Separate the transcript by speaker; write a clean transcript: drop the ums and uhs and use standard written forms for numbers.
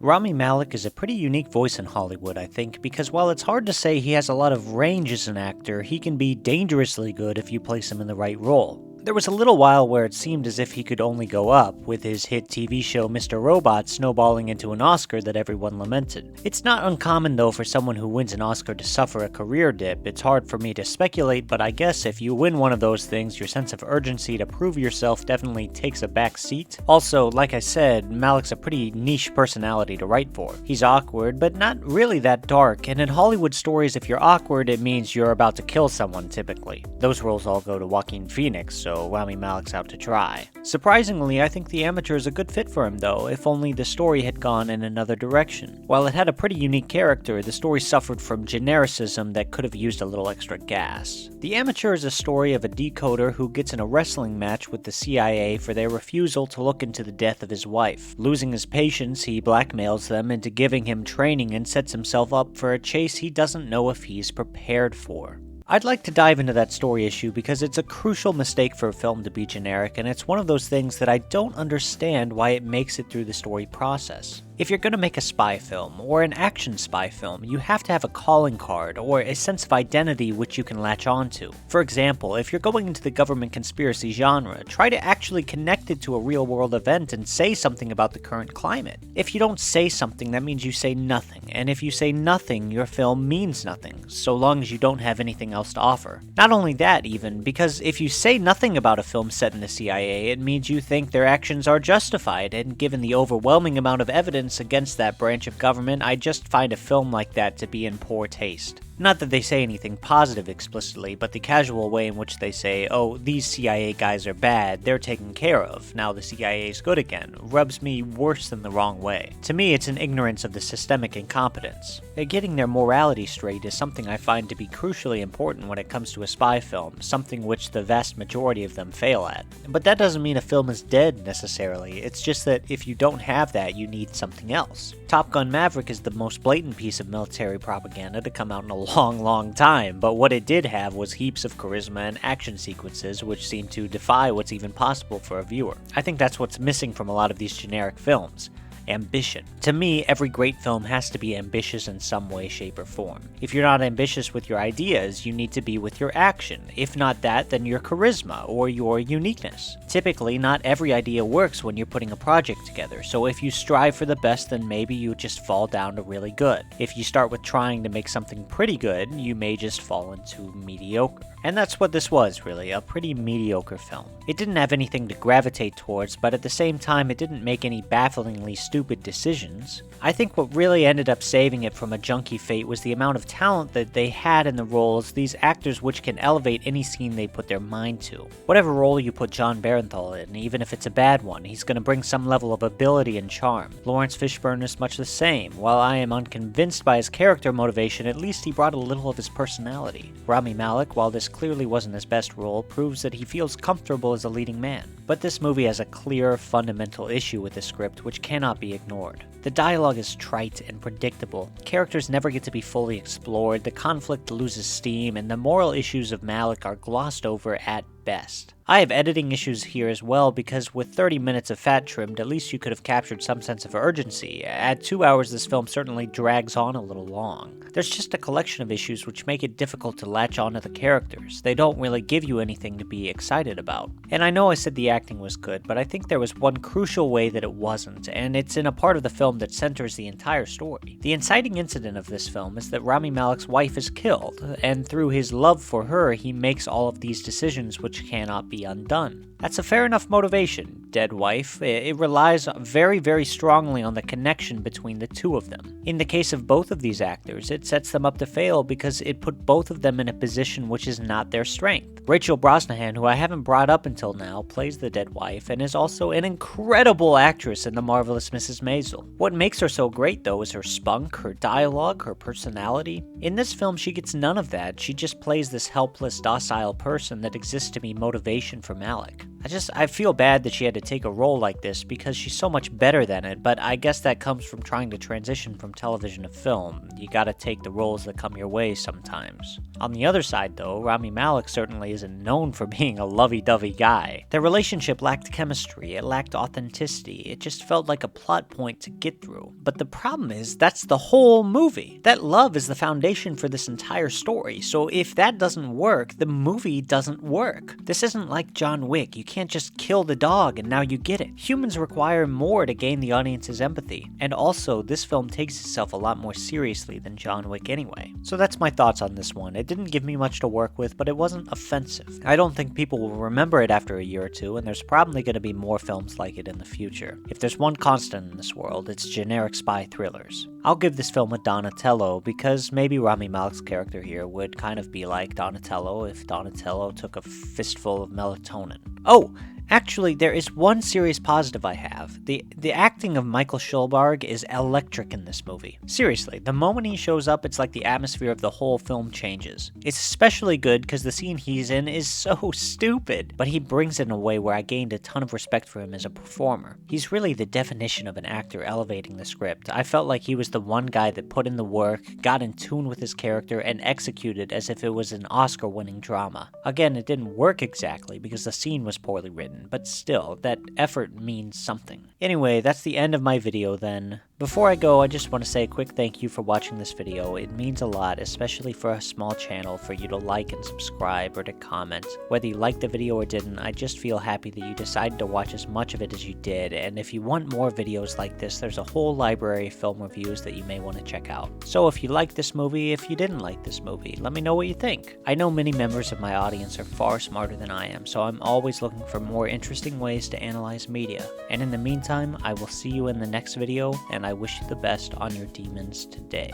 Speaker 1: Rami Malek is a pretty unique voice in Hollywood, I think, because while it's hard to say he has a lot of range as an actor, he can be dangerously good if you place him in the right role. There was a little while where it seemed as if he could only go up, with his hit TV show Mr. Robot snowballing into an Oscar that everyone lamented. It's not uncommon though for someone who wins an Oscar to suffer a career dip. It's hard for me to speculate, but I guess if you win one of those things, your sense of urgency to prove yourself definitely takes a back seat. Also, like I said, Malek's a pretty niche personality to write for. He's awkward, but not really that dark, and in Hollywood stories if you're awkward it means you're about to kill someone typically. Those roles all go to Joaquin Phoenix, so Rami Malek's out to dry. Surprisingly, I think The Amateur is a good fit for him though, if only the story had gone in another direction. While it had a pretty unique character, the story suffered from genericism that could have used a little extra gas. The Amateur is a story of a decoder who gets in a wrestling match with the CIA for their refusal to look into the death of his wife. Losing his patience, he blackmails them into giving him training and sets himself up for a chase he doesn't know if he's prepared for. I'd like to dive into that story issue because it's a crucial mistake for a film to be generic, and it's one of those things that I don't understand why it makes it through the story process. If you're going to make a spy film, or an action spy film, you have to have a calling card, or a sense of identity which you can latch onto. For example, if you're going into the government conspiracy genre, try to actually connect it to a real-world event and say something about the current climate. If you don't say something, that means you say nothing, and if you say nothing, your film means nothing, so long as you don't have anything else to offer. Not only that, even, because if you say nothing about a film set in the CIA, it means you think their actions are justified, and given the overwhelming amount of evidence against that branch of government, I just find a film like that to be in poor taste. Not that they say anything positive explicitly, but the casual way in which they say, oh, these CIA guys are bad, they're taken care of, now the CIA's good again, rubs me worse than the wrong way. To me, it's an ignorance of the systemic incompetence. Getting their morality straight is something I find to be crucially important when it comes to a spy film, something which the vast majority of them fail at. But that doesn't mean a film is dead, necessarily, it's just that if you don't have that, you need something else. Top Gun Maverick is the most blatant piece of military propaganda to come out in a long time, but what it did have was heaps of charisma and action sequences which seem to defy what's even possible for a viewer. I think that's what's missing from a lot of these generic films. Ambition. To me, every great film has to be ambitious in some way, shape, or form. If you're not ambitious with your ideas, you need to be with your action. If not that, then your charisma or your uniqueness. Typically, not every idea works when you're putting a project together, so if you strive for the best, then maybe you just fall down to really good. If you start with trying to make something pretty good, you may just fall into mediocre. And that's what this was, really, a pretty mediocre film. It didn't have anything to gravitate towards, but at the same time it didn't make any bafflingly stupid decisions. I think what really ended up saving it from a junky fate was the amount of talent that they had in the roles, these actors which can elevate any scene they put their mind to. Whatever role you put John Barenthal in, even if it's a bad one, he's going to bring some level of ability and charm. Lawrence Fishburne is much the same. While I am unconvinced by his character motivation, at least he brought a little of his personality. Rami Malek, while this clearly wasn't his best role, proves that he feels comfortable as a leading man. But this movie has a clear, fundamental issue with the script which cannot be ignored. The dialogue is trite and predictable, characters never get to be fully explored, the conflict loses steam, and the moral issues of Malek are glossed over at best. I have editing issues here as well because with 30 minutes of fat trimmed, at least you could have captured some sense of urgency. At 2 hours, this film certainly drags on a little long. There's just a collection of issues which make it difficult to latch onto the characters. They don't really give you anything to be excited about. And I know I said the acting was good, but I think there was one crucial way that it wasn't, and it's in a part of the film that centers the entire story. The inciting incident of this film is that Rami Malek's wife is killed, and through his love for her, he makes all of these decisions which cannot be undone. That's a fair enough motivation, dead wife. It relies very strongly on the connection between the two of them. In the case of both of these actors, it sets them up to fail because it put both of them in a position which is not their strength. Rachel Brosnahan, who I haven't brought up until now, plays the dead wife and is also an incredible actress in The Marvelous Mrs. Maisel. What makes her so great, though, is her spunk, her dialogue, her personality. In this film, she gets none of that. She just plays this helpless, docile person that exists to be motivation for Malek. I feel bad that she had to take a role like this because she's so much better than it, but I guess that comes from trying to transition from television to film. You gotta take the roles that come your way sometimes. On the other side though, Rami Malek certainly isn't known for being a lovey-dovey guy. Their relationship lacked chemistry, it lacked authenticity, it just felt like a plot point to get through. But the problem is, that's the whole movie. That love is the foundation for this entire story, so if that doesn't work, the movie doesn't work. This isn't like John Wick, you can't just kill the dog and now you get it. Humans require more to gain the audience's empathy, and also this film takes itself a lot more seriously than John Wick anyway. So that's my thoughts on this one. It didn't give me much to work with, but it wasn't offensive. I don't think people will remember it after a year or two, and there's probably going to be more films like it in the future. If there's one constant in this world, it's generic spy thrillers. I'll give this film a Donatello because maybe Rami Malek's character here would kind of be like Donatello if Donatello took a fistful of melatonin. Oh! Actually, there is one serious positive I have. The acting of Michael Schulberg is electric in this movie. Seriously, the moment he shows up, it's like the atmosphere of the whole film changes. It's especially good because the scene he's in is so stupid, but he brings it in a way where I gained a ton of respect for him as a performer. He's really the definition of an actor elevating the script. I felt like he was the one guy that put in the work, got in tune with his character, and executed as if it was an Oscar-winning drama. Again, it didn't work exactly because the scene was poorly written, but still, that effort means something. Anyway, that's the end of my video then. Before I go, I just want to say a quick thank you for watching this video. It means a lot, especially for a small channel, for you to like and subscribe or to comment. Whether you liked the video or didn't, I just feel happy that you decided to watch as much of it as you did, and if you want more videos like this, there's a whole library of film reviews that you may want to check out. So if you liked this movie, if you didn't like this movie, let me know what you think. I know many members of my audience are far smarter than I am, so I'm always looking for more interesting ways to analyze media. And in the meantime, I will see you in the next video, and I wish you the best on your demons today.